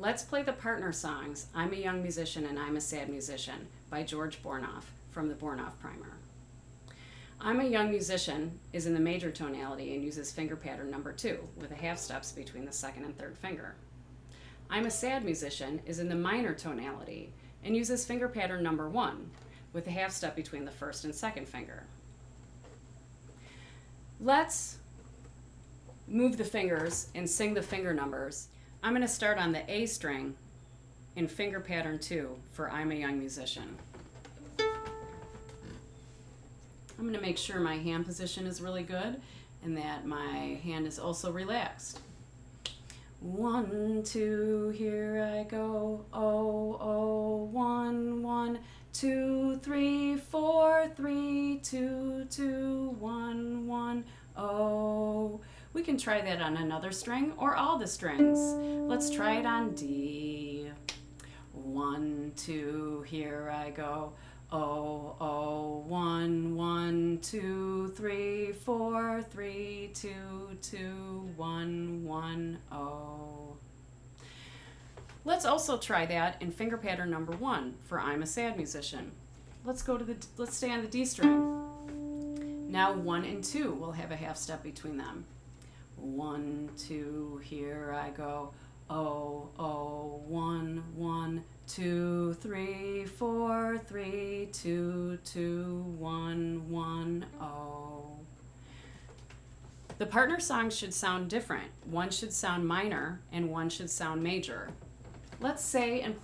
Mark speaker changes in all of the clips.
Speaker 1: Let's play the partner songs I'm a Young Musician and I'm a Sad Musician by George Bornoff from the Bornoff Primer. I'm a Young Musician is in the major tonality and uses finger pattern number 2 with a half steps between the second and third finger. I'm a Sad Musician is in the minor tonality and uses finger pattern number 1 with a half step between the first and second finger. Let's move the fingers and sing the finger numbers. I'm going to start on the A string in finger pattern 2 for I'm a Young Musician. I'm going to make sure my hand position is really good and that my hand is also relaxed. 1, 2, here I go, oh, oh, 1, 1, 2, 3, 4, 3, 2, 2, 1, 1, oh. We can try that on another string or all the strings. Let's try it on D. 1, 2, here I go. Oh, oh, 1, 1, 2, 3, 4, 3, 2, 2, 1, 1, oh. Let's also try that in finger pattern number 1 for I'm a Sad Musician. Let's stay on the D string. Now 1 and 2 will have a half step between them. 1, 2, here I go. Oh, oh, 1, 1, 2, 3, 4, 3, 2, 2, 1, 1, oh. The partner songs should sound different. One should sound minor and one should sound major. Let's say or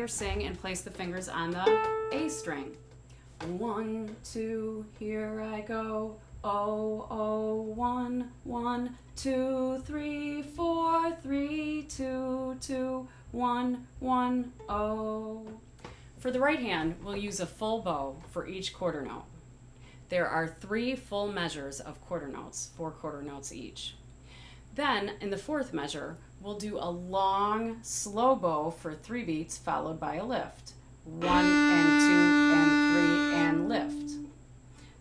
Speaker 1: sing and place the fingers on the A string. 1, 2, here I go. Oh, oh, 1, 1, 2, 3, 4, 3, 2, 2, 1, 1, oh. For the right hand, we'll use a full bow for each quarter note. There are 3 full measures of quarter notes, 4 quarter notes each. Then, in the 4th measure, we'll do a long, slow bow for 3 beats followed by a lift. 1 and 2 and 3 and lift.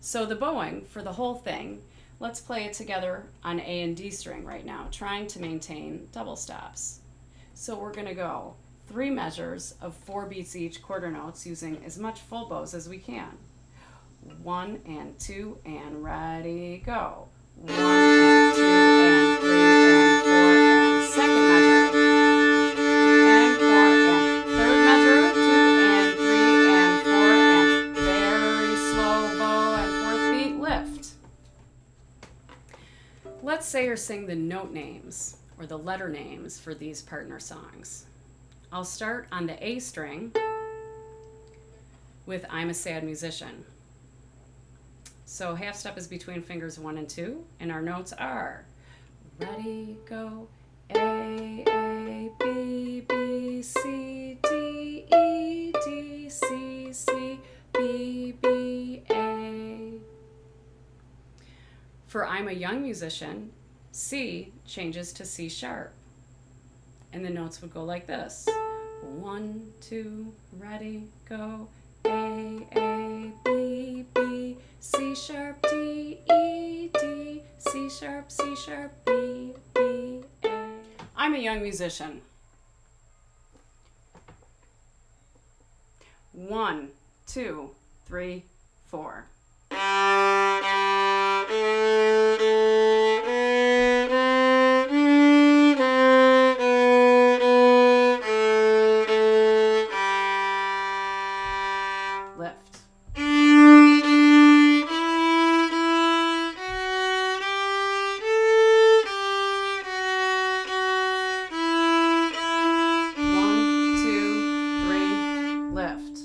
Speaker 1: So the bowing for the whole thing, let's play it together on A and D string right now, trying to maintain double stops. So we're going to go 3 measures of 4 beats each quarter notes using as much full bows as we can. 1 and 2 and ready, go. 1 and 2 and 3 and 4 and second measure. And 4 and third measure, 2 and 3 and 4 and very slow bow and 4th beat lift. Let's say or sing the note names or the letter names for these partner songs. I'll start on the A string with I'm a Sad Musician. So half step is between fingers 1 and 2, and our notes are ready, go, A, B, B, C, D, E, D, C, C, B, B, A. For I'm a Young Musician, C changes to C sharp, and the notes would go like this. 1, 2, ready, go, A, B, B, C sharp, D, E, D, C sharp, B, B, A. I'm a Young Musician. 1, 2, 3, 4. Lift. Lift.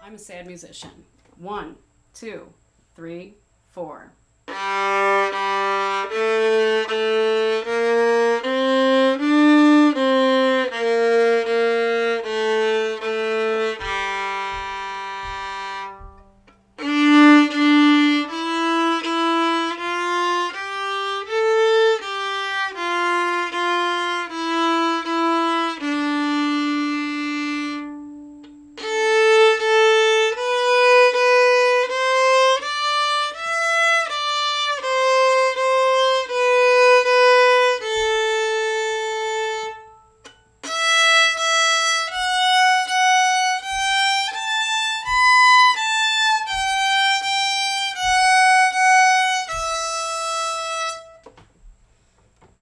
Speaker 1: I'm a Sad Musician. 1, 2, 3, 4.